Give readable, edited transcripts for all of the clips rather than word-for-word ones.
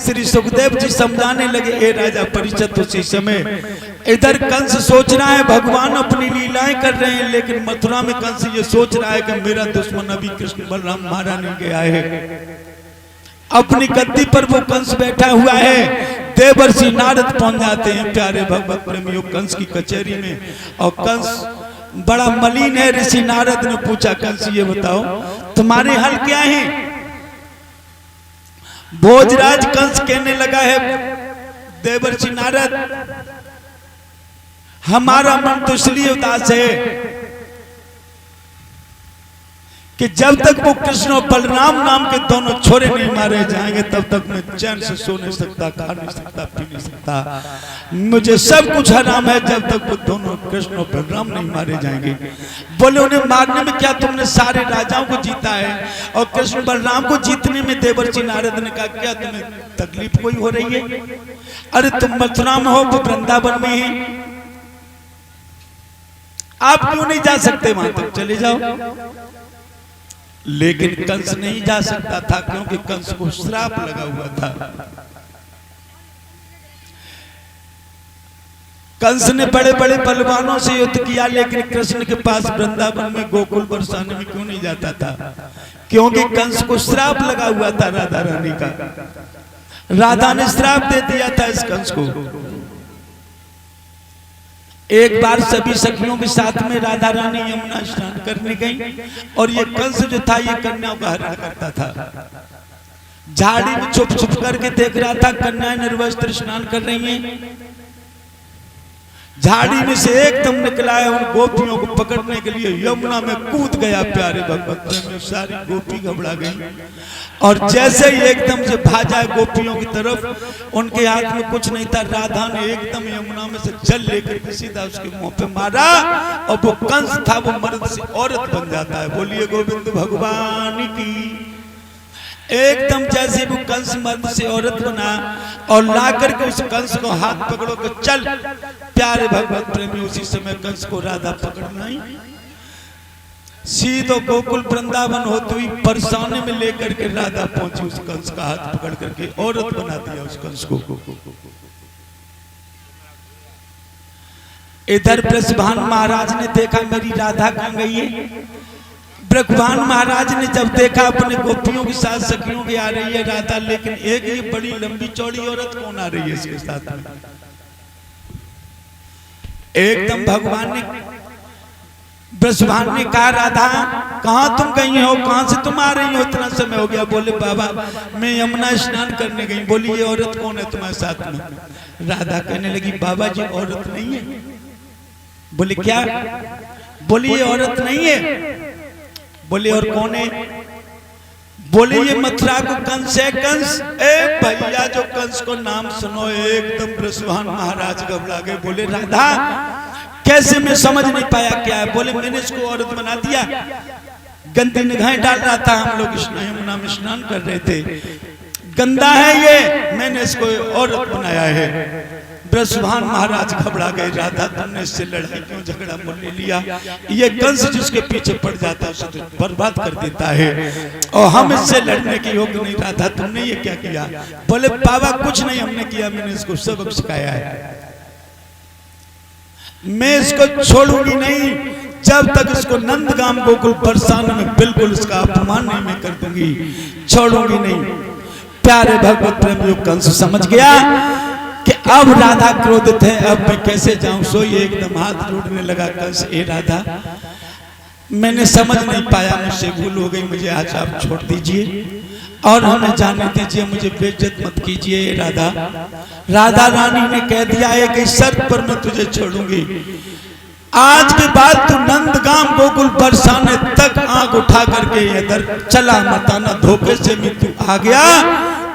श्री सुखदेव जी समझाने लगे, ए राजा परीक्षित उसी समय इधर कंस सोच रहा है भगवान अपनी लीलाएं कर रहे हैं, लेकिन मथुरा में कंस ये सोच रहा है कि मेरा दुश्मन अभी कृष्ण बलराम मारा नहीं गया है। अपनी गद्दी पर वो कंस बैठा हुआ है। देवर्षि नारद पहुंच जाते हैं प्यारे भगवत प्रेमियों कंस की कचहरी में, और कंस बड़ा मलिन है। ऋषि नारद ने पूछा, कंस ये बताओ तुम्हारे हल क्या है? भोजराज कंस कहने लगा है, देवर्षि नारद हमारा मन तो इसलिए उदास है कि जब तक वो कृष्ण और बलराम नाम के दोनों छोरे नहीं मारे जाएंगे तब तक मैं चैन से सो नहीं सकता, खा नहीं सकता, पी नहीं सकता। मुझे सब कुछ हराम है जब तक वो दोनों कृष्ण और बलराम नहीं मारे जाएंगे। बोले उन्हें मारने में क्या तुमने सारे राजाओं को जीता है, और कृष्ण बलराम को जीतने में देवर्षि नारद ने कहा क्या तुम्हें तकलीफ कोई हो रही है? अरे तुम मथुरा में हो, वो वृंदावन में है, आप क्यों नहीं जा सकते? वहां तक चले जाओ। लेकिन कंस नहीं जा सकता था क्योंकि कंस को श्राप लगा हुआ था। कंस ने बड़े बड़े बलवानों से युद्ध किया, लेकिन कृष्ण के पास वृंदावन में गोकुल बरसाने में क्यों नहीं जाता था? क्योंकि कंस को श्राप लगा हुआ था राधा रानी का। राधा ने श्राप दे दिया था इस कंस को। एक बार सभी सखियों के साथ में राधा रानी यमुना स्नान करने गई, और ये कंस जो था ये कन्याओं का हरण करता था। झाड़ी में छुप छुप करके देख रहा था कन्याएं निर्वस्त्र स्नान कर रही हैं। झाड़ी में से एकदम निकला है, उन गोपियों को पकड़ने के लिए यमुना में कूद गया। प्यारे भगवत प्रेमी सारी गोपी घबरा गई, और जैसे ही एकदम से भाजा गोपियों की तरफ, उनके हाथ में कुछ नहीं था। राधा ने एकदम यमुना में से जल लेकर सीधा उसके मुंह पे मारा, और वो कंस था वो मर्द से औरत बन जाता है। बोलिए गोविंद भगवान की। एकदम जैसे वो कंस मर्द से औरत बना, और लाकर के उस कंस को हाथ पकड़ो के चल। प्यारे भगवत प्रेमी उसी समय कंस को राधा पकड़ना ही सीधो गोकुल वृंदावन होते हुई परसाने में लेकर के राधा पहुंची। उस कंस का हाथ पकड़ करके औरत बना दिया उस कंस को। इधर ब्रजभान महाराज ने देखा मेरी राधा कहां गई है। ब्रजभान महाराज ने जब देखा अपने गोपियों के साथ सखियों की आ रही है राधा, लेकिन एक ये बड़ी लंबी चौड़ी औरत कौन आ रही है इसके साथ में? एकदम भगवान ने ब्रजभान ने कहा, राधा कहां तुम गई हो, कहां से तुम आ रही हो, इतना समय हो गया? बोले बाबा मैं यमुना स्नान करने गई। बोली ये औरत कौन है तुम्हारे साथ में? राधा कहने लगी बाबा जी औरत नहीं है। बोले क्या? बोली ये औरत नहीं है। बोले और कौन है? बोले ये मथुरा को कंस है। कंस? ए भैया जो कंस को नाम सुनो एकदम ब्रजभान महाराज घबरा गए। बोले राधा कैसे? मैं समझ नहीं पाया क्या है। बोले मैंने इसको औरत बना दिया, गंदी निगाहें डाल रहा था, हम लोग यमुना में स्नान कर रहे थे, गंदा है ये, मैंने इसको औरत बनाया है। ब्रजभान महाराज घबरा गए, राधा तुमने इससे लड़ाई क्यों, झगड़ा बोलने लिया? ये कंस जिसके पीछे पड़ जाता है उसे तो बर्बाद कर देता है, और हम इससे लड़ने की योग्य नहीं। राधा तुमने ये क्या किया? बोले बाबा कुछ नहीं हमने किया, मैंने इसको सबक सिखाया है, मैं इसको छोड़ूंगी नहीं जब तक इसको नंदगाम गोकुल बरसाने में बिल्कुल इसका अपमान नहीं मैं कर दूंगी, छोड़ूंगी नहीं। प्यारे भगवत प्रेमियों कंस समझ गया कि अब राधा क्रोधित है, अब मैं कैसे जाऊं। सो ये एकदम हाथ जोड़ने लगा कंस, ए राधा मैंने समझ नहीं पाया, मुझसे भूल हो गई, मुझे आज आप छोड़ दीजिए और हमें जाने दीजिए, मुझे बेइज्जत मत कीजिए। राधा राधा रानी ने कह दिया है कि शर्त पर मैं तुझे छोड़ूंगी, आज के बाद तू नंदगाम गोकुल बरसाने तक आंख उठा करके इधर चला मत आना, धोखे से भी तू आ गया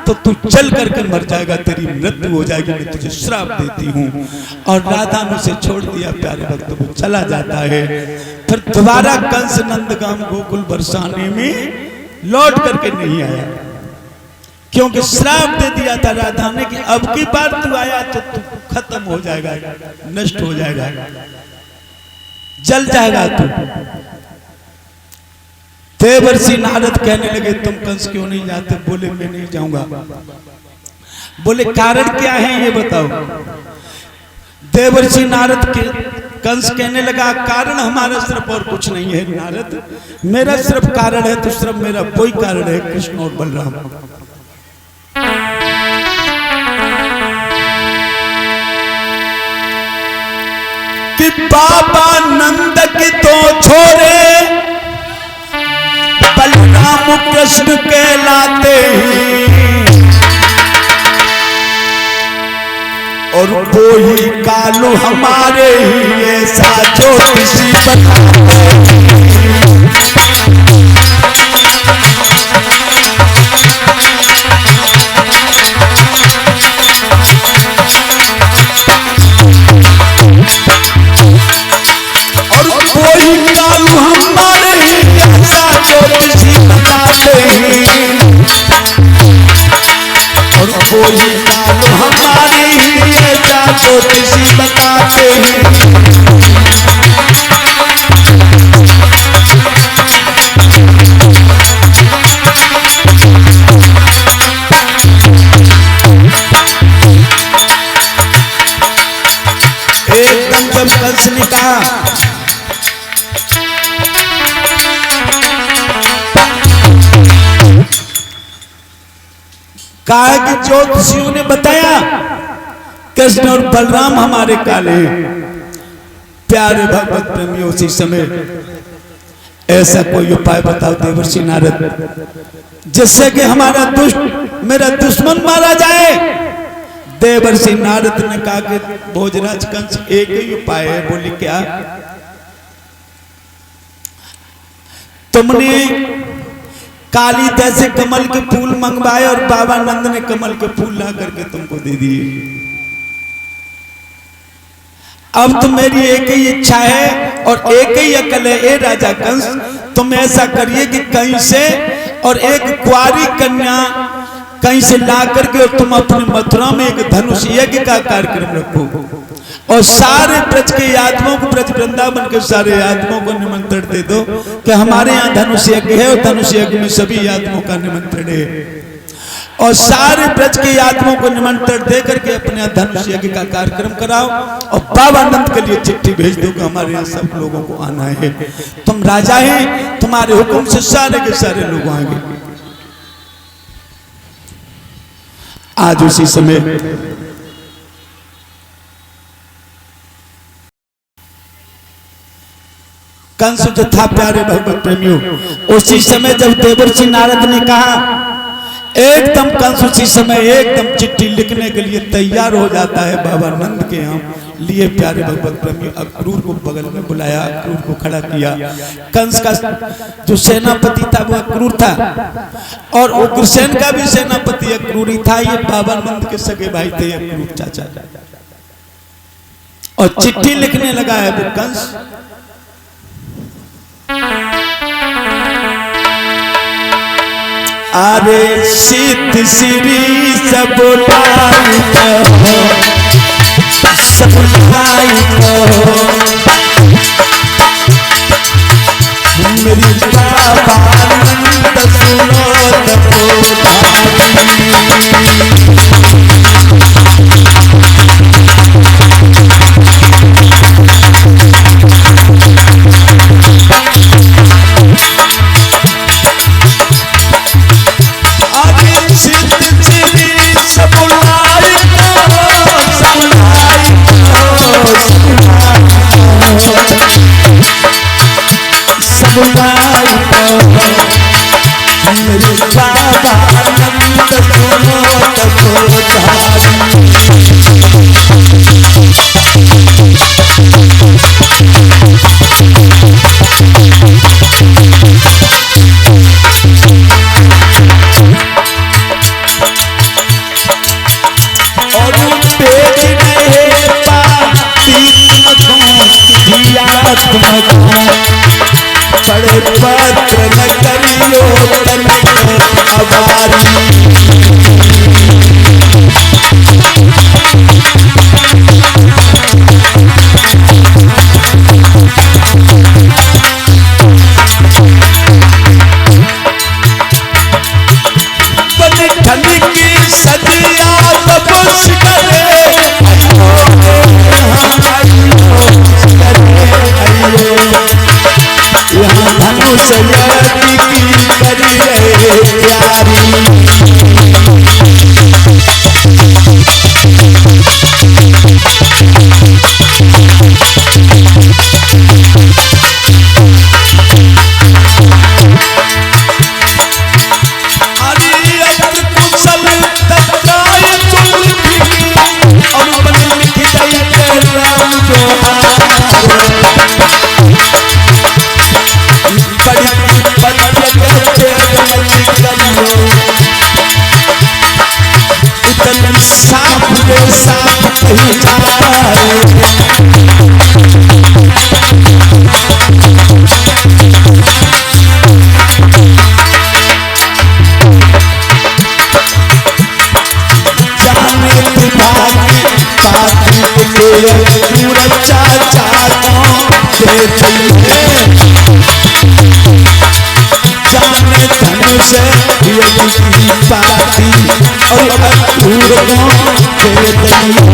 तो तू चल करके मर जाएगा, तेरी मृत्यु हो जाएगी, मैं तुझे श्राप देती हूँ। और राधा ने उसे छोड़ दिया। प्यारे भक्त वो चला जाता है। फिर दोबारा कंस नंदगाम गोकुल बरसाने में लौट करके नहीं आया, क्योंकि श्राप दे दिया था राधा ने कि अब की बार तू आया तो तू खत्म हो जाएगा, नष्ट हो जाएगा, जल जाएगा तू। देवर्षि नारद कहने लगे तुम कंस क्यों नहीं जाते? बोले मैं नहीं जाऊंगा। बोले कारण क्या है ये बताओ। देवर्षि नारद के कंस कहने लगा कारण हमारा सिर्फ और कुछ नहीं है नारद, मेरा सिर्फ कारण है तो सिर्फ मेरा कोई कारण है कृष्ण और बलराम। कि बाबा नंद के तो छोरे बलराम कृष्ण कहलाते हैं, और वो ही कालू हमारे ही ऐसा ज्योतिषी बताते और वो ही कालू हमारे ही ऐसा ज्योतिषी बताते हैं, और वो ही कालू हमारे ही ऐसा ज्योतिषी बताते हैं। एकदम जब कंस ने कहा कि ज्योतिषियों ने बताया कृष्ण और बलराम हमारे काले हैं। प्यारे भगवत प्रेमियों उसी समय ऐसा कोई उपाय बताओ देवर्षि नारद जिससे कि हमारा मेरा दुश्मन मारा जाए। देवर्षि नारद ने कहा कि भोजराज कंस एक ही उपाय है। बोले क्या? तुमने काली जैसे कमल के फूल मंगवाए और बाबा नंद ने कमल के फूल ला करके तुमको दे दिए। अब तो मेरी एक ही इच्छा है और एक ही अकल है। ए राजा कंस, तुम ऐसा करिए कि कहीं से और एक कुंवारी कन्या कहीं से ला करके और तुम अपने मथुरा में एक धनुष यज्ञ का कार्यक्रम रखो और सारे ब्रज के यादवों को, ब्रज वृंदावन के सारे यादवों को निमंत्रण दे दो कि हमारे यहाँ धनुष यज्ञ है और धनुष यज्ञ में सभी यादवों का निमंत्रण है। और सारे ब्रज के यादवों को निमंत्रण दे करके अपने यहाँ धनुष यज्ञ का कार्यक्रम कराओ और बाबा नंद के लिए चिट्ठी भेज दो कि हमारे यहाँ सब लोगों को आना है। तुम राजा हैं, तुम्हारे हुक्म से सारे के सारे लोग आएंगे। आज उसी समय कंस जो था, प्यारे भगवत प्रेमियों, उसी समय जब देवर्षि नारद ने कहा, एकदम कंस उसी समय एकदम चिट्ठी लिखने के लिए तैयार हो जाता है बाबा नंद के यहाँ लिए। प्यारे भगवत प्रेमियों, अक्रूर को बगल में बुलाया, अक्रूर को खड़ा किया। कंस का जो सेनापति था वो अक्रूर था और उग्रसेन का भी सेनापति अक्रूर ही था। ये बाबा नंद के सगे भाई थे अक्रूर चाचा। और चिट्ठी लिखने लगा है वो कंस। अरे सिद्ध श्री सब मेरी बाबा नंद सुनो बड़े पत्र न करियो अवारी। बन ठन की सदिया बदन साफ रे साफ कहीं जाए। जाने तुम्हारी बात ले पूरा चाचा दे दिए। जाने धन से ये की पाती और अक्रूर को दे दिए।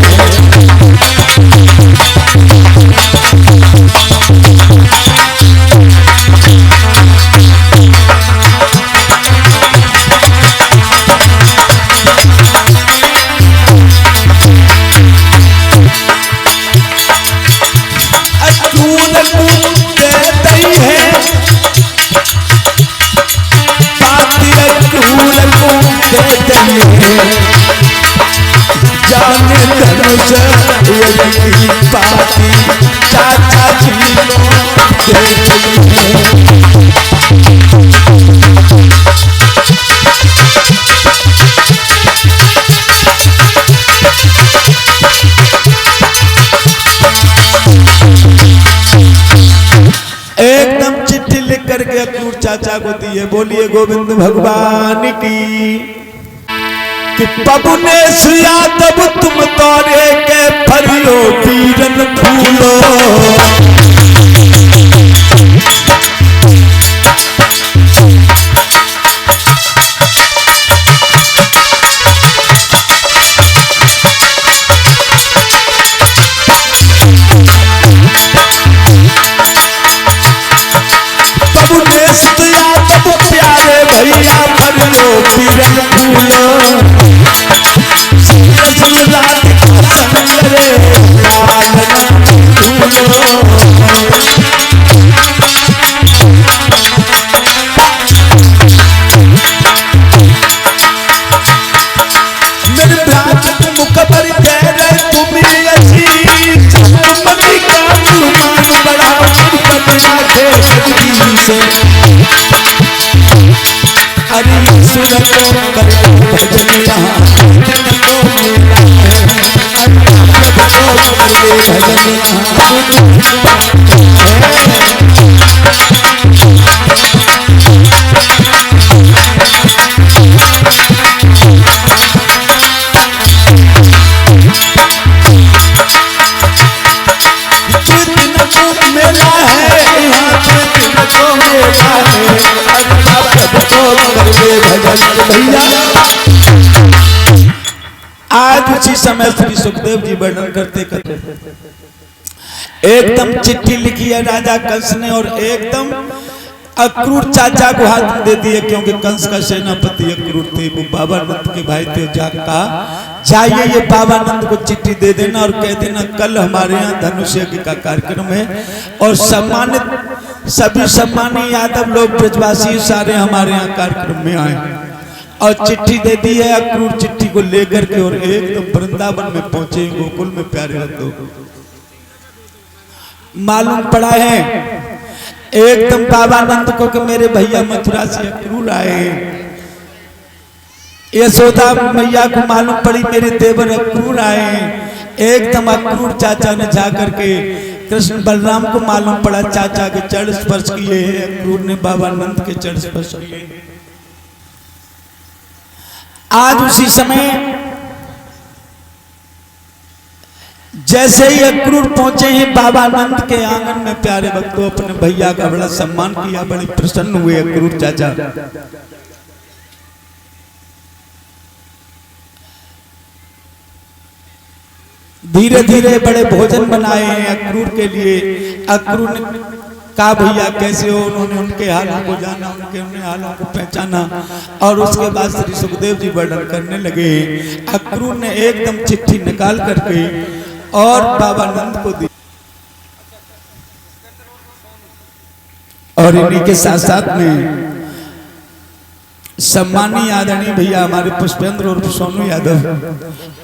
जाने धनुष ये पाती चाचा जी को दे दिए। एकदम चिट्ठी लिख करके अक्रूर चाचा को दिए। बोलिए गोविंद भगवान की। कि पबने यादव तुम तोरे के फरियो पीरन फूलो। पबने यादव प्यारे भैया फरियो पीरन फूलो। अरे सुरत कर भजनिया आज उसी समय श्री सुखदेव जी वर्णन करते करते एकदम चिट्ठी लिखी है राजा कंस ने और एकदम अक्रूर चाचा को हाथ में दे दिए, क्योंकि कंस का सेनापति अक्रूर थे, वो बाबानंद के भाई थे। कहा जाइए ये बाबानंद को चिट्ठी दे देना और कह देना कल हमारे यहाँ धनुष यज्ञ का कार्यक्रम है और सम्मानित सभी सम्मानी यादव लोग ब्रजवासी सारे हमारे यहाँ कार्यक्रम में आए। और चिट्ठी दे दी है। अक्रूर चिट्ठी को लेकर के और एकदम वृंदावन में पहुंचे, गोकुल में प्यारे रखो। मालूम पड़ा है एकदम बाबानंद को कि मेरे भैया मथुरा से अक्रूर आए। यशोदा मैया को मालूम पड़ी मेरे देवर अक्रूर आए। एकदम अक्रूर चाचा ने जाकर के कृष्ण बलराम को मालूम पड़ा, चाचा के चरण स्पर्श किए। अक्रूर ने बाबानंद के चरण स्पर्श किए। आज उसी समय जैसे ही अक्रूर पहुंचे हैं बाबानंद के आंगन में, प्यारे भक्तों अपने भैया का बड़ा सम्मान किया, बड़े प्रसन्न हुए अक्रूर चाचा। धीरे धीरे बड़े भोजन बनाए हैं अक्रूर के लिए। अक्रूर ने कहा भैया कैसे हो, उन्होंने उनके हालों को जाना, उनके हालों को पहचाना और उसके बाद श्री सुखदेव जी वर्णन करने लगे। अक्रूर ने एकदम चिट्ठी निकाल करके और बाबानंद को दी और इन्हीं के साथ साथ में सम्मानी आदरणीय भैया हमारे पुष्पेंद्र और सोनू यादव,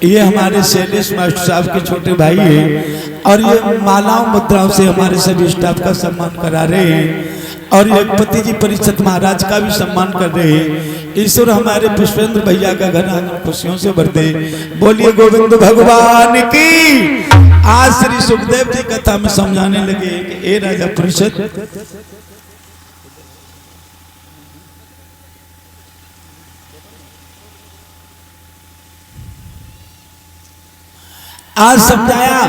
ये हमारे शैलेश मास्टर साहब के छोटे भाई हैं और ये मालाओं मुद्राओं से हमारे सभी स्टाफ का सम्मान करा रहे हैं और ये पति जी परिषद महाराज का भी सम्मान कर रहे हैं। ईश्वर हमारे पुष्पेंद्र भैया का घर आंगन खुशियों से भर दे। बोलिए गोविंद भगवान की। आज श्री सुखदेव जी कथा में समझाने लगे कि ए राजा परिषद, आज समझाया।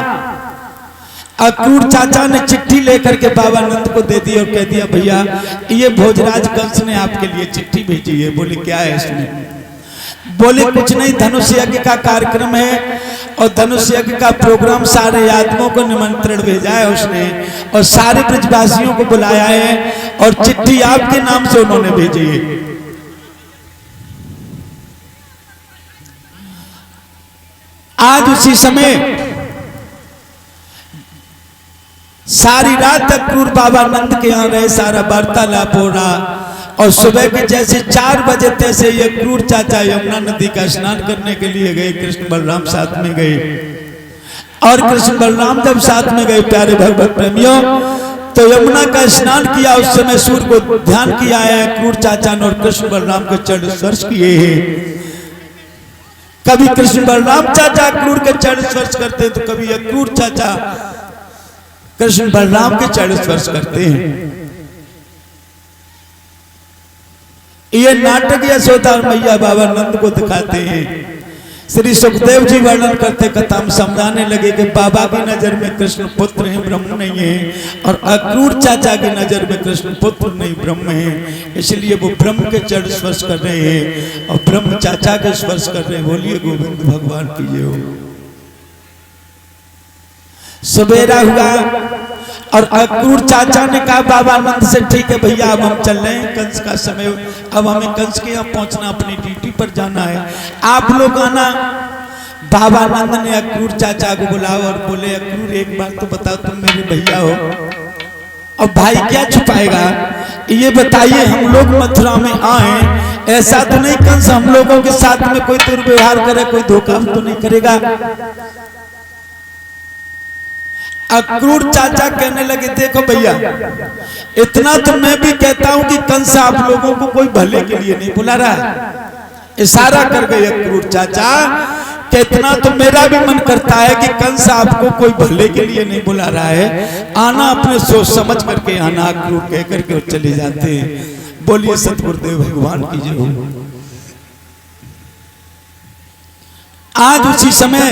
अक्रूर चाचा ने चिट्ठी लेकर के बाबा नंद को दे दी और कह दिया भैया ये भोजराज कंस ने आपके लिए चिट्ठी भेजी है। बोले क्या है इसमें? बोले कुछ नहीं, धनुष यज्ञ का कार्यक्रम है और धनुष यज्ञ का प्रोग्राम, सारे आदमों को निमंत्रण भेजा है उसने और सारे ब्रजवासियों को बुलाया है और चिट्ठी आपके नाम से उन्होंने भेजी है। आज उसी समय सारी रात अक्रूर बाबा नंद के यहाँ रहे, सारा वार्तालाप हो रहा और सुबह के जैसे 4 बजे तैसे ये अक्रूर चाचा यमुना नदी का स्नान करने के लिए गए। कृष्ण बलराम साथ में गए और कृष्ण बलराम जब साथ में गए प्यारे भगवत प्रेमियों, तो यमुना का स्नान किया। उस समय सूर्य को ध्यान किया है अक्रूर चाचा ने और कृष्ण बलराम के चरण स्पर्श किए हैं। कभी कृष्ण बलराम चाचा अक्रूर के चरण स्पर्श करते हैं तो कभी अक्रूर चाचा कृष्ण बलराम के चरण स्पर्श करते हैं। ये नाटक यशोदा मैया बाबा नंद को दिखाते हैं। श्री सुखदेव जी वर्णन करते कथा में समझाने लगे कि बाबा की नजर में कृष्ण पुत्र है, ब्रह्म नहीं है, और अक्रूर चाचा की नजर में कृष्ण पुत्र नहीं ब्रह्म है, इसलिए वो ब्रह्म के चरण स्पर्श कर रहे हैं और ब्रह्म चाचा के स्पर्श कर रहे हैं। बोलिए गोविंद भगवान की जय हो। सवेरा हुआ और अक्रूर चाचा ने कहा बाबा नंद से ठीक है भैया अब हम चल रहे हैं, कंस का समय, अब हमें कंस के यहाँ पहुंचना, अपनी ड्यूटी पर जाना है, आप लोग आना। बाबा नंद ने अक्रूर चाचा को बुलाया और बोले अक्रूर एक बात तो बताओ, तुम मेरे भैया हो और भाई क्या छुपाएगा, ये बताइए हम लोग मथुरा में आए, ऐसा तो नहीं कंस हम लोगों के साथ में कोई दुर्व्यवहार करे, कोई धोखा तो नहीं करेगा? अक्रूर चाचा कहने लगे देखो भैया इतना तो मैं भी कहता हूं कि कंस आप लोगों को कोई भले के लिए नहीं बुला रहा है। इशारा कर गए अक्रूर चाचा कि इतना तो मेरा भी मन करता है कि कंस आपको कोई भले के लिए नहीं बुला रहा है, आना अपने सोच समझ करके आना। अक्रूर कह करके चले जाते हैं। बोलिए सतगुरुदेव भगवान की जय हो। आज उसी समय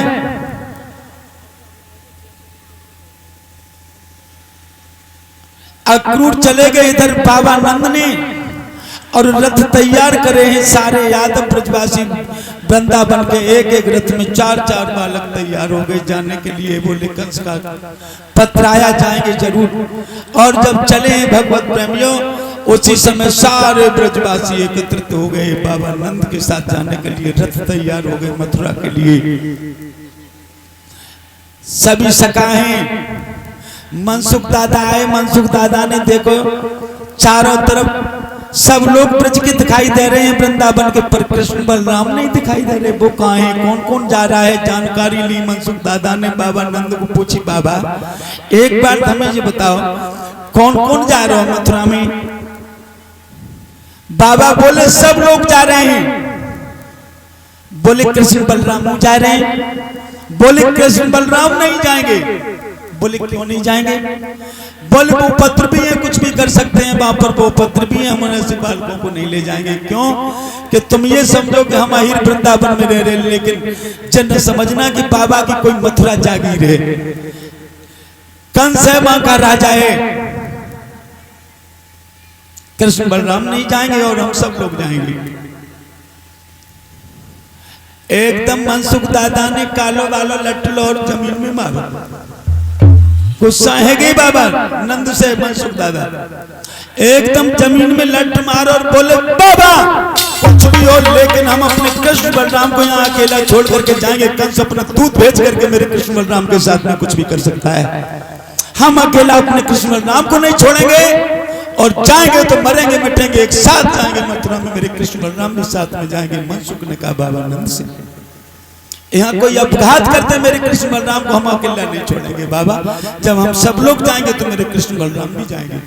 अक्रूर चले गए इधर बाबा नंद ने और रथ तैयार करे हैं सारे यादव ब्रजवासी वृंदावन के, एक एक रथ में 4-4 बालक तैयार हो गए जाने के लिए। बोले कंस का पत्राया जाएंगे जरूर। और जब चले हैं भगवत प्रेमियों उसी समय सारे ब्रजवासी एकत्रित हो गए बाबा नंद के साथ जाने के लिए, रथ तैयार हो गए मथुरा के लिए। सभी सखाएं मनसुख दादा आए। मनसुख दादा ने देखो चारों तरफ सब लोग ब्रज के दिखाई दे रहे हैं वृंदावन के, पर कृष्ण बलराम नहीं दिखाई दे रहे। वो कहाँ है, कौन कौन जा रहा है? जानकारी ली मनसुख दादा ने, बाबा नंद को पूछी बाबा एक बार हमें ये बताओ कौन कौन जा रहे हो मथुरा में? बाबा बोले सब लोग जा रहे हैं। बोले कृष्ण बलराम जा रहे हैं? बोले कृष्ण बलराम नहीं जाएंगे। बोले क्यों नहीं जाएंगे? बोले वो पत्र भी है, कुछ भी कर सकते हैं वहां पर, वो पत्र भी है, हमारे से बालकों को नहीं ले जाएंगे। क्यों? कि तुम ये समझो कि हम अहिर वृंदावन में रह रहे, लेकिन जन समझना कि बाबा की कोई मथुरा जागीर है, कंस है मां का राजा है। कृष्ण बलराम नहीं जाएंगे और हम सब लोग जाएंगे। एकदम मनसुख दादा ने कालो वालो लट्टू और जमीन में मारा। गुस्सा है गई बाबा नंद से मनसुख दादा, एकदम जमीन में लट मारो और बोले बाबा कुछ भी हो लेकिन हम अपने कृष्ण बलराम को यहाँ अकेला छोड़ करके जाएंगे। कंस अपना दूध भेज करके मेरे कृष्ण बलराम के साथ में कुछ भी कर सकता है, हम अकेला अपने कृष्ण बलराम को नहीं छोड़ेंगे और जाएंगे तो मरेंगे मिटेंगे, एक साथ जाएंगे मथुरा में, मेरे कृष्ण बलराम के साथ में जाएंगे। मनसुख ने कहा बाबा नंद से यहाँ कोई अपघात करते मेरे कृष्ण बलराम को हम अकेला नहीं छोड़ेंगे बाबा, जब हम सब लोग जाएंगे तो मेरे कृष्ण बलराम भी जाएंगे।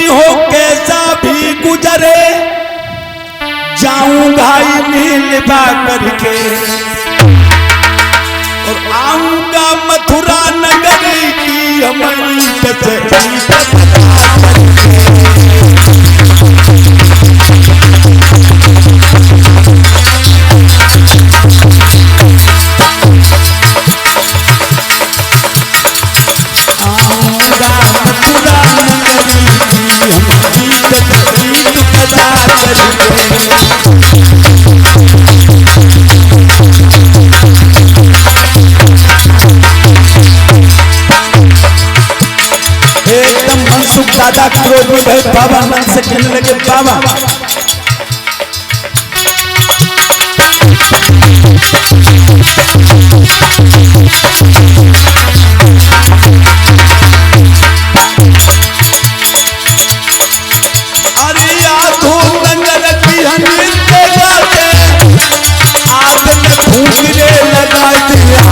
हो कैसा भी गुजरे, जाऊंगा नीलबा करके और आऊंगा मथुरा नगर की हमारी दादा क्रोध में भय बाबा मन से कहने लगे बाबा अरे आधो नंगर की हनीते गाते आध में फूकने लगा दिया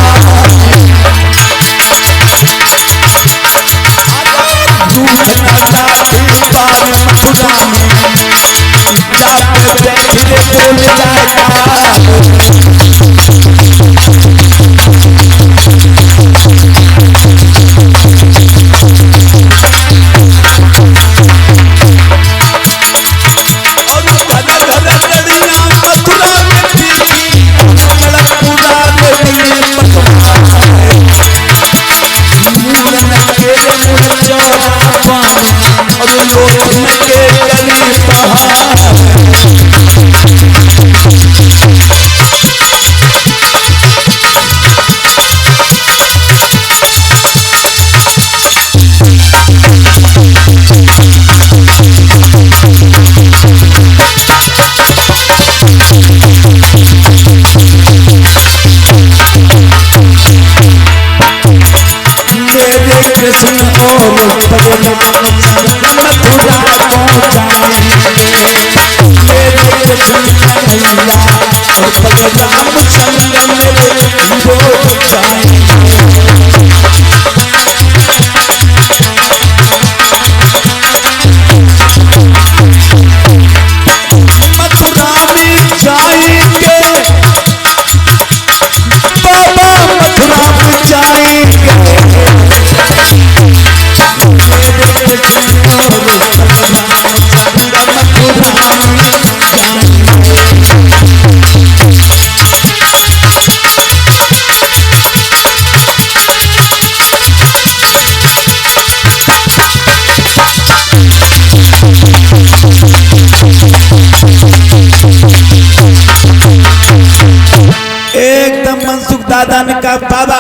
दादा ने कहा बाबा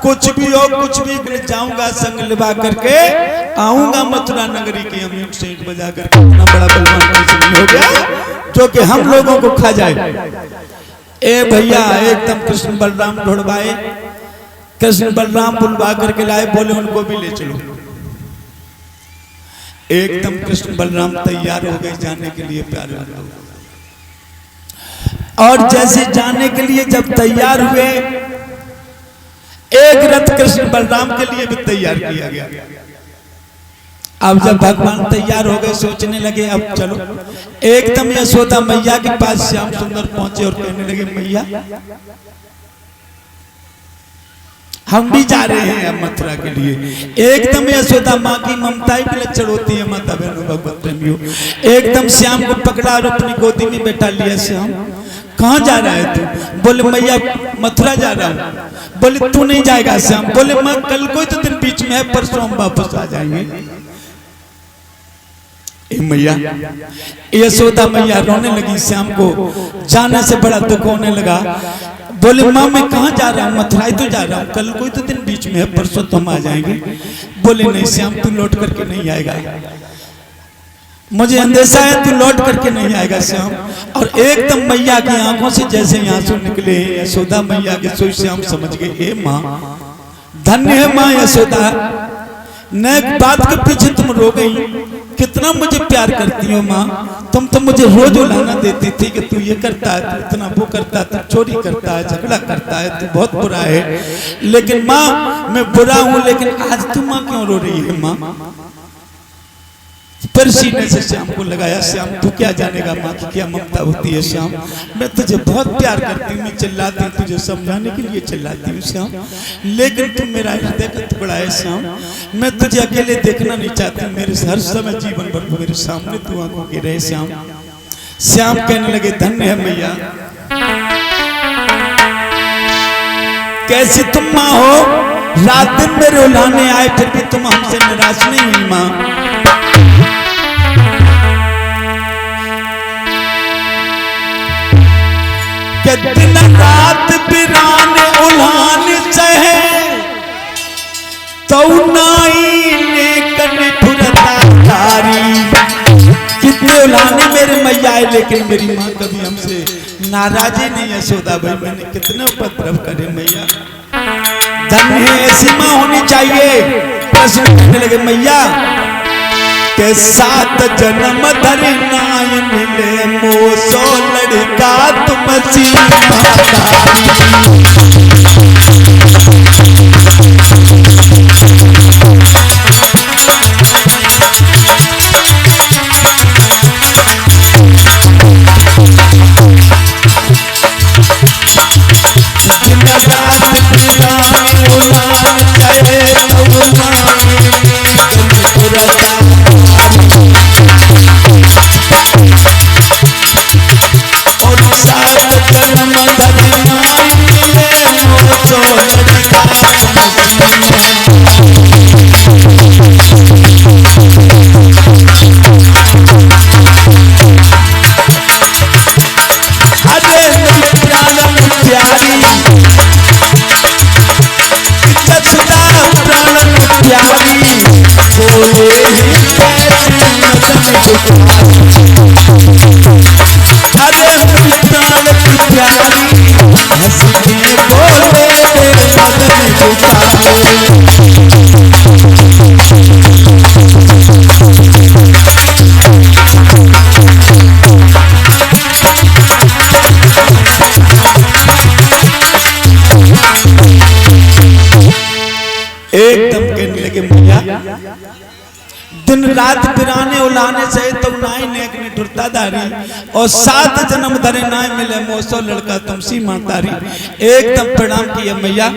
कुछ भी हो कुछ भी मैं जाऊंगा संग लिबा करके आऊंगा मथुरा नगरी की हम सेठ बजा करके इतना बड़ा बलवान हो गया जो कि हम लोगों को खा जाए। ए भैया एकदम कृष्ण बलराम ढोड़वाए, कृष्ण बलराम बुलवा करके लाए, बोले उनको भी ले चलो। एकदम कृष्ण बलराम तैयार हो गए जाने के लिए प्यारे लोग। और जैसे जाने के लिए जब तैयार हुए, एक रथ कृष्ण बलराम के लिए भी तैयार किया गया। अब जब भगवान तैयार हो गए सोचने लगे अब चलो, एकदम यशोदा मैया के पास श्याम सुंदर पहुंचे और कहने लगे मैया हम भी जा रहे हैं मथुरा के लिए। एकदम यशोदा माँ की ममता ही विलक्षण होती है माता बहनों भगवत प्रेमियों। एकदम श्याम को पकड़ा और अपनी गोदी में बैठा लिया। श्याम कहाँ जा रहा है तू? बोले मैया मथुरा जा रहा हूँ। बोले तू नहीं जाएगा श्याम। बोले मैं कल कोई तो दिन बीच में है, परसों हम वापस आ जाएंगे। मैया यशोदा मैया रोने लगी, श्याम को जाने से बड़ा दुख होने लगा। बोले माँ मैं कहाँ जा रहा हूँ? मथुरा ही तो जा रहा हूँ, कल कोई तो दिन बीच में है, परसों तो हम आ जाएंगे। बोले नहीं श्याम तू लौट करके नहीं आएगा, मुझे अंदेशा है तू लौट करके नहीं आएगा श्याम। और एकदम मैया की आंखों से जैसे आंसू निकले, यशोदा मैया के सोच श्याम समझ गए हे माँ धन्य है माँ यशोदा, न बात के पीछे तुम रो गई, कितना मुझे प्यार करती हो माँ। तुम तो मुझे रोज उलाना देती थी कि तू ये करता है, तू इतना वो करता है, तू चोरी करता है, झगड़ा करता है, तू बहुत बुरा है। लेकिन माँ मैं बुरा हूँ, लेकिन आज तू माँ क्यों रो रही है माँ? फिर सीने से श्याम को लगाया, श्याम तू क्या जानेगा माँ की क्या ममता होती है श्याम, मैं तुझे बहुत प्यार करती हूँ, मैं चिल्लाती हूँ तुझे समझाने के लिए चिल्लाती हूँ श्याम, लेकिन तुम मेरा हृदय का टुकड़ा है श्याम, मैं तुझे अकेले देखना नहीं चाहती, मेरे हर समय जीवन भर मेरे सामने तू आंखों के रहे श्याम। श्याम कहने लगे धन्य है मैया, कैसी तुम माँ हो, रात दिन मेरे उलाने आए फिर भी तुम हमसे निराश नहीं हुई माँ। दिन रात बिराने उलाने सहे तो नाई ने कने फुरता तारी, कितने उलाने मेरे मैया आए लेकिन मेरी माँ कभी हमसे नाराज ही नहीं है। यशोदा भाई मैंने कितने उपद्रव करे मैया, धन्य ऐसी माँ होनी चाहिए। प्रश्न करने लगे मैया के 7 जन्म धरि नाय मिले मोसो लड़का तुम सी एकदम कहने लगे मैया दिन रात बिराने उलाने से तो नाई नेक ने ढुरता दारी और 7 जन्म धरे नाय मिले मोसो लड़का तुमसी मातारी। एकदम प्रणाम किया मैया,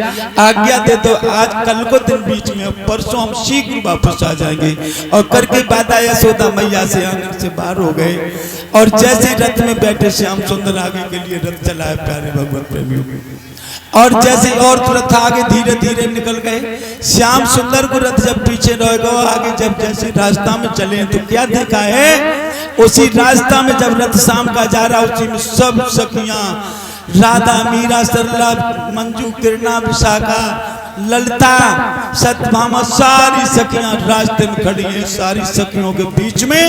आज्ञा दे दो आज कल को दिन बीच में, परसों हम शीघ्र वापस आ जाएंगे। और करके बात आया यशोदा मैया से आंगन से बाहर हो गए और जैसे रथ में बैठे श्याम सुंदर आगे के लिए रथ चलाए प्यारे भगवान प्रेमियों, और जैसे और तुरंत आगे धीरे धीरे निकल गए। श्याम सुंदर को रथ जब पीछे रह गए आगे जब जैसे रास्ता में चले तो क्या देखा है, उसी रास्ता में जब रथ शाम का जा रहा उसी में सब सखियां राधा मीरा सरला मंजू किरणा विशाखा ललिता सत्यभामा सारी सखियां रास्ते में खड़ी हैं, सारी सखियों के बीच में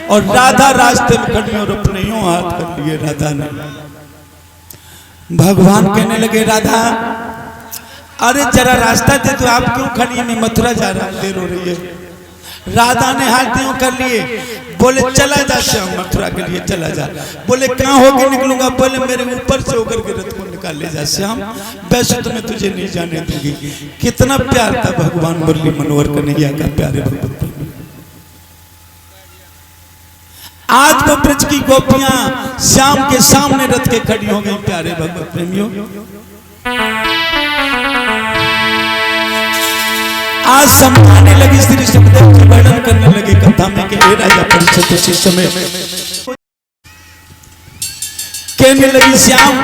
और राधा रास्ते में खड़ी और अपने यूं हाथ कर लिए राधा ने। भगवान कहने लगे राधा अरे जरा रास्ता दे तो आप क्यों खड़ी है, मैं मथुरा जा रहा हूं, देर हो रही है। राधा ने हाथ यूं कर लिए, बोले चला जा श्याम मथुरा के लिए चला जा। बोले कहाँ होकर निकलूंगा, बोले मेरे ऊपर से होकर के रथ को निकाल ले जा श्याम, वैसे तो मैं तुझे नहीं जाने दूंगी। कितना प्यार था भगवान मुरली मनोहर कन्हैया का, प्यारे भगवान। आज वो ब्रज की गोपियां श्याम के सामने रथ के खड़ी हो गई प्यारे भगवत प्रेमियों। आज समझाने लगी श्री सुखदेव जी वर्णन करने लगे कथा में कि हे राजा परीक्षित उसी समय कहने लगी श्याम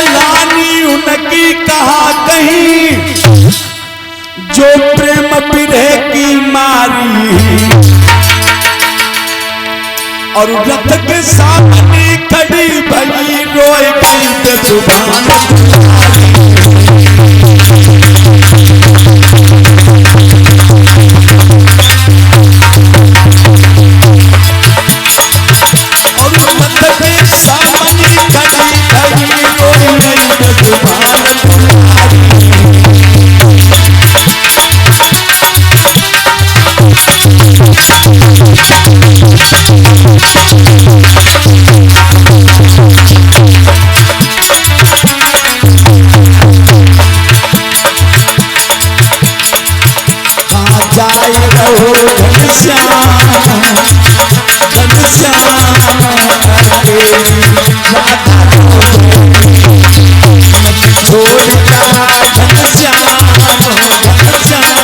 लानी उनकी कहा कहीं जो प्रेम विरह की मारी, और रथ के सामने खड़ी भई रोए गई जुबान। और रथ के सामने खड़ी भई रोए गई जुबान। रहो घनश्याम घनश्याम छोड़ का घनश्याम घनश्याम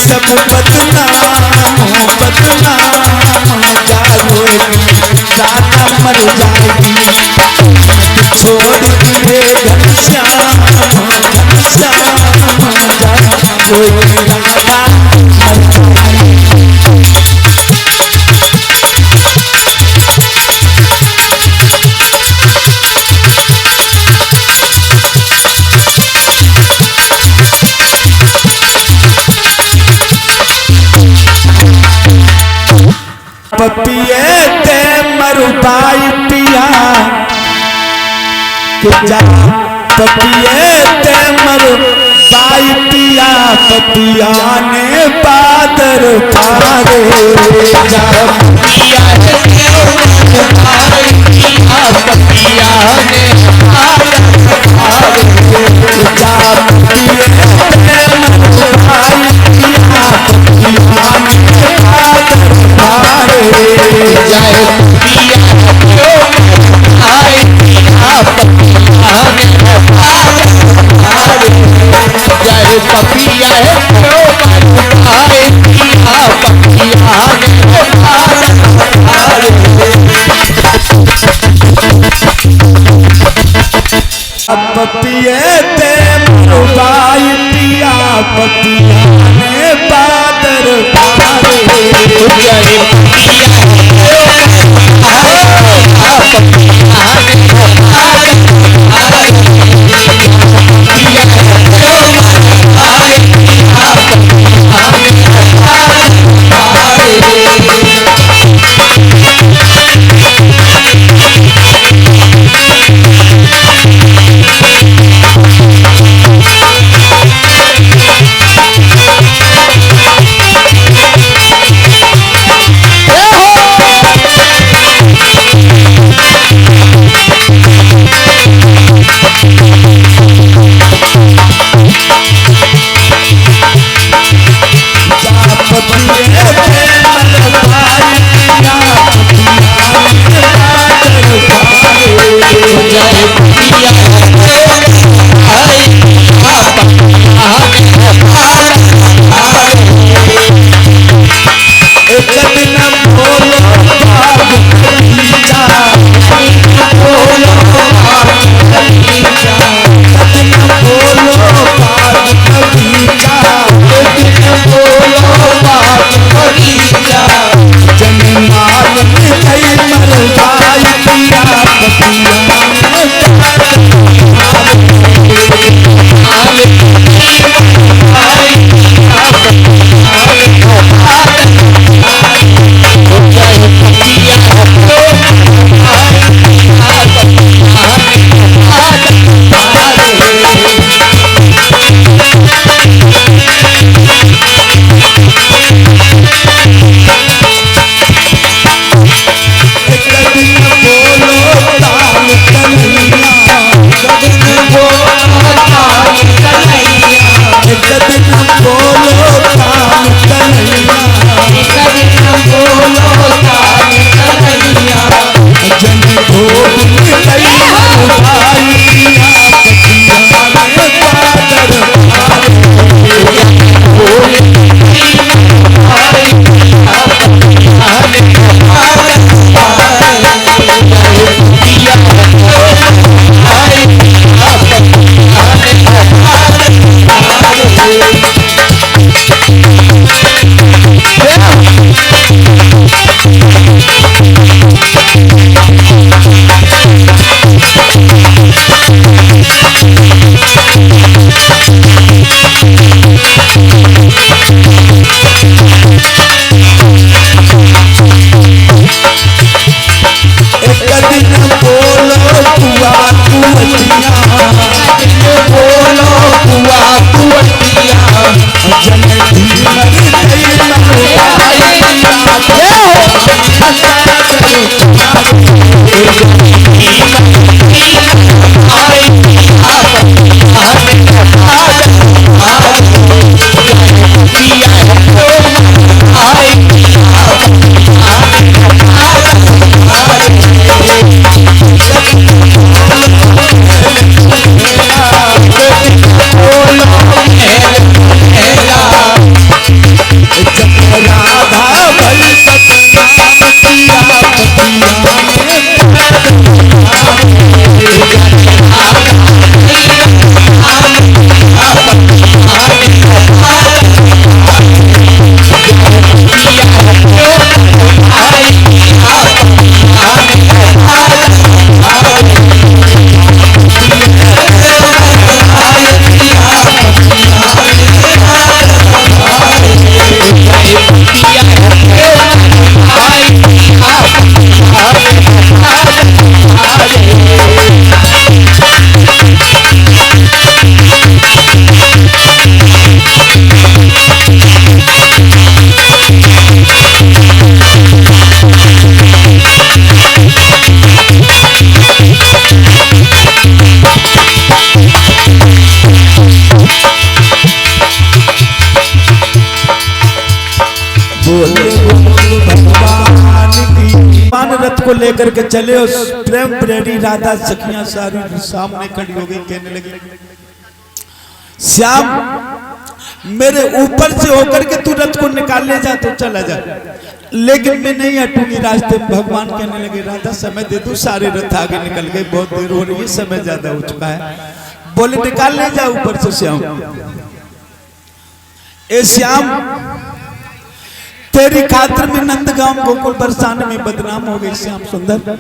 सब बदनाम बदनाम जागो दादा मर जाएगी छोड़ रे घनश्याम घनश्याम जागो दादा मर पिए ते मरुबाई पिया के जा पिए ते मरुबाई पिया पपिया ने बादर पारे जा पिया ने मरुबाई पिया पपिया ने बादर पारे जा पिए ते मरुबाई पिया पपिया ने बादर पारे जय पिया क्यों आए पिया पपिया ने पारे जय पपिया क्यों आए पिया पपिया ने पारे अब पिए ते मरुबाई पिया पपिया ने बादर पारे जय पिया लेकर के चले उस प्रेम प्रेरी राधा सखियां सारी सामने खड़ी हो गई, कहने लगी श्याम मेरे ऊपर से होकर के तू रथ को निकाल ले जा तो चला जा, लेकिन मैं नहीं हटूंगी रास्ते में। भगवान कहने लगे राधा समय दे दू, सारे रथ आगे निकल गए, बहुत देर हो रही है, समय ज्यादा हो चुका है। बोले निकाल ले जा ऊपर से श्याम। ए श्याम तेरी खातिर में नंदगांव गोकुल बरसाने में बदनाम हो गई श्याम सुंदर,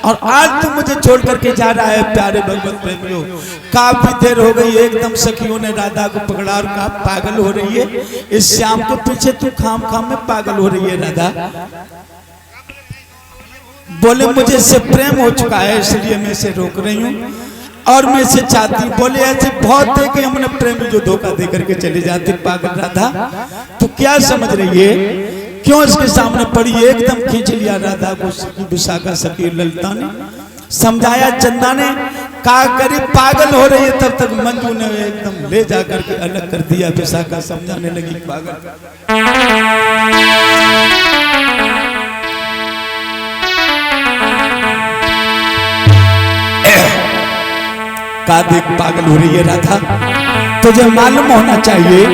और आज तू मुझे छोड़ करके जा रहा है। प्यारे भगवत प्रेमियों, काफी देर हो गई, एकदम सखियों ने राधा को पकड़ा और कहा पागल हो रही है, इस श्याम के पीछे तू खाम खाम में पागल हो रही है राधा। बोले मुझे इससे प्रेम हो चुका है, इसलिए मैं इसे रोक रही हूँ और मैं इसे चाहती। बोले ऐसे बहुत देखे हमने प्रेमी जो धोखा दे करके चले जाते। पागल राधा तू क्या समझ रही है, क्यों इसके सामने पड़ी, एकदम खींच लिया राधा को विशाखा सखी ललिता ने। समझाया चंदा ने, कहा करी पागल हो रही है, तब तक मंजू ने एकदम ले जाकर के अलग कर दिया। विशाखा समझाने लगी पागल का देख पागल हो रही है राधा, तुझे मालूम होना चाहिए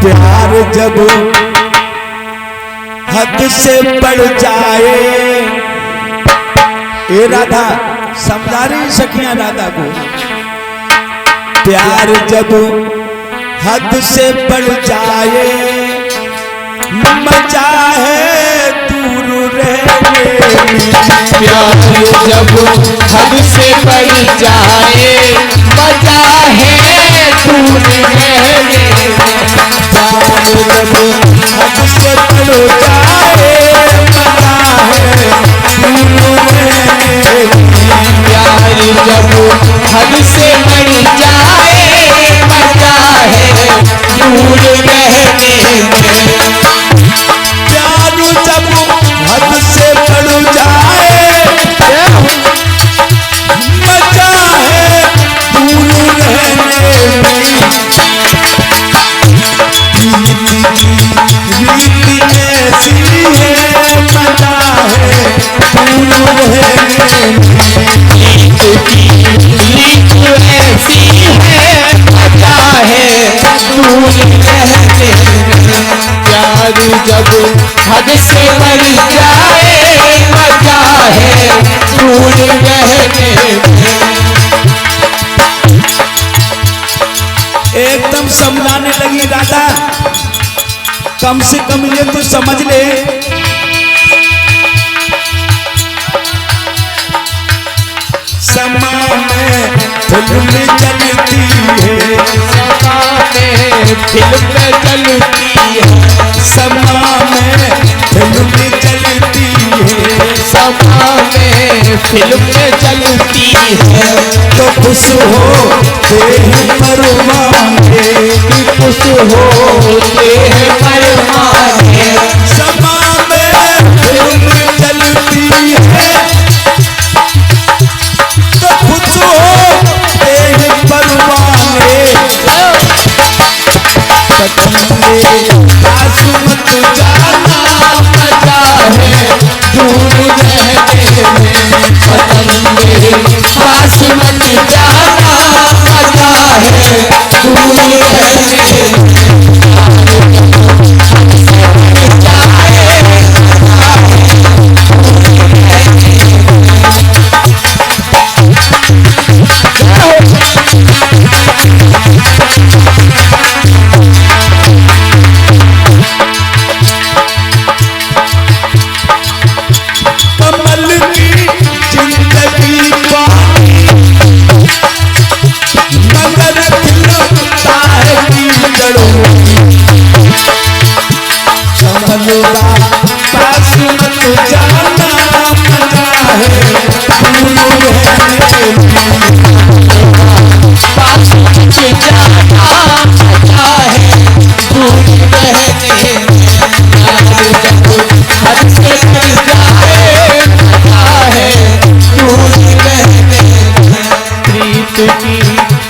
प्यार जब हद से बढ़ जाए। ए राधा समझा रही सखियां राधा को, प्यार जब हद से बढ़ जाए मजा है दूर रहने में। प्यार जब हद से बढ़ जाए मजा है दूर रहने में। प्यार जब हद से बढ़ जाए मजा है दूर रहने में। प्यार जब हद से बढ़ जाए मजा है दूर रहने में। प्यार जब हद से बढ़ जाए मजा है दूर रहने में। रीत ऐसी है मजा है दूर रहने में। रीत ऐसी है मजा है दूर रहने में। प्यार जब हद से बढ़ जाए मजा है दूर रहने में। एकदम समझाने लगी राधा, कम से कम ये तो समझ ले समा में फिल्म चलती है। समा में फिल्म चलती है। समा में फिल्म चलती है। समा में फिल्म चलती है। तो खुश हो देह परवाने, खुश हो देह परवाने। समा में फिल्म चलती है तो खुश हो देह परवाने। पास मत जाना मजा है दूर रहने में। पास मत जाना मजा है दूर रहने में।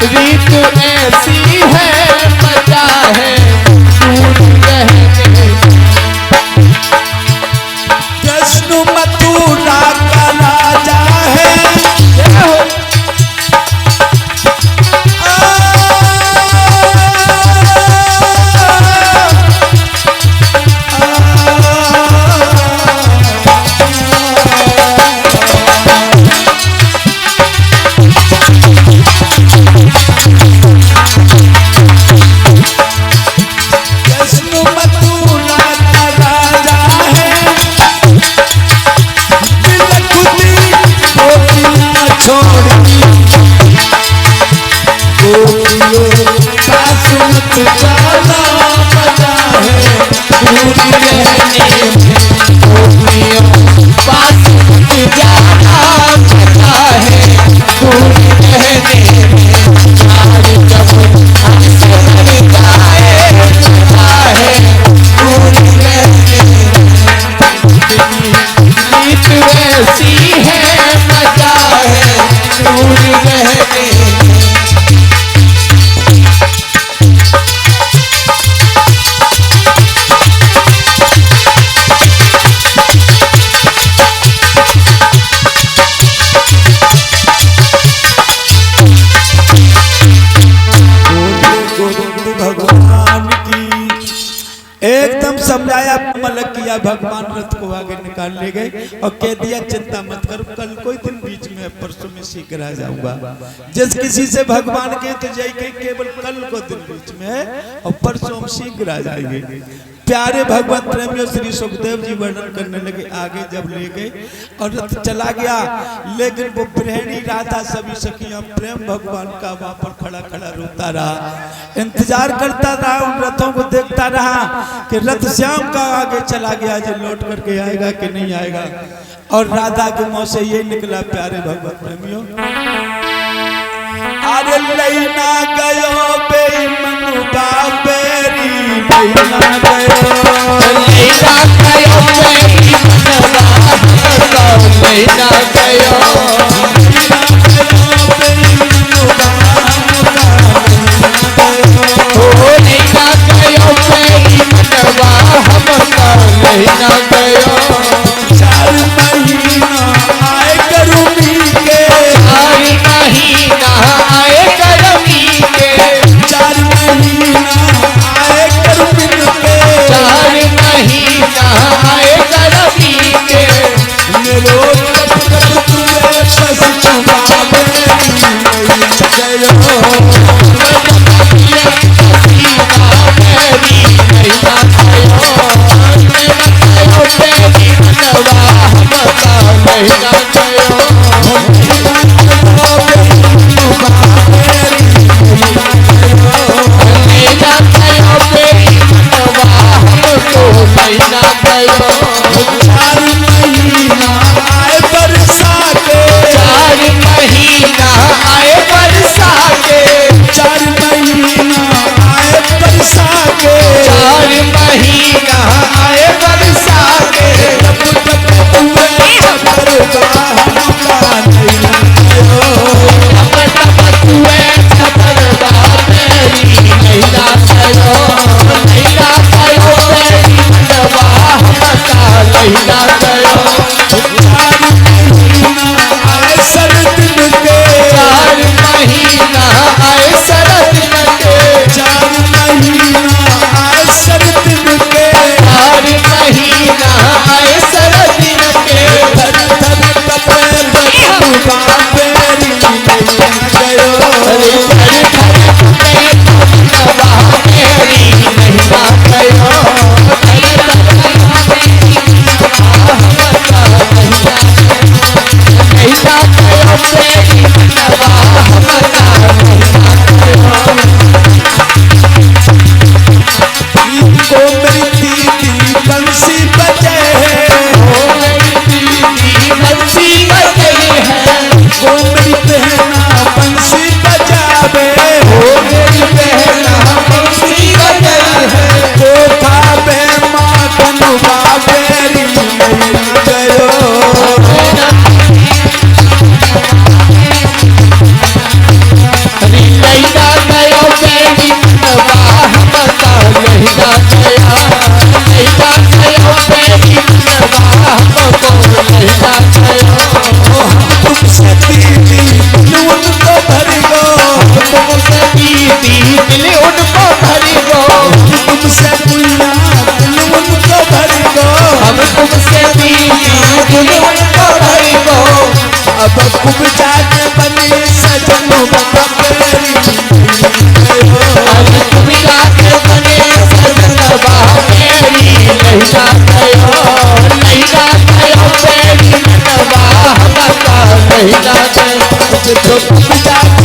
रीत ऐसी है मजा है किया, भगवान रथ को आगे निकाल ले गए और कह दिया चिंता मत करो, कल कोई दिन बीच में, परसों में शीघ्र आ जाऊंगा। जिस किसी से भगवान के तो जाए के केवल कल को दिन बीच में और परसों हम शीघ्र आ जाएंगे। प्यारे भगवत प्रेमियों श्री सुखदेव जी वर्णन करने लगे, आगे जब ले गए और रथ चला गया, लेकिन वो प्रेणी राधा सभी सखियां प्रेम भगवान का वहां पर खड़ा खड़ा रोता रहा, इंतजार करता रहा, उन रथों को देखता रहा कि रथ श्याम का आगे चला गया, जो लौट करके आएगा कि नहीं आएगा। और राधा के मुंह से ये निकला, प्यारे भगवत प्रेमियों, अरे लैना गयो बेईमान बाबेरी, लैना गयो, लैना गयो बेईमान बाबेरी, लैना गयो, ओ लैना गयो बेईमान बाबेरी, लैना गयो। 4 महीना आए गर्मी के, 4 महीना आए गर्मी के, 4 महीना आए गर्मी के, 4 महीना आए गर्मी के, मेरो तप तप तुए सस बाबेरी, लैना गयो, अब खूब जाके बने सजन बाबेरी, अब खूब जाके बने सजन बाबेरी, लैना गयो, लैना गयो बेईमान बाबा, लैना गयो, खूब जाके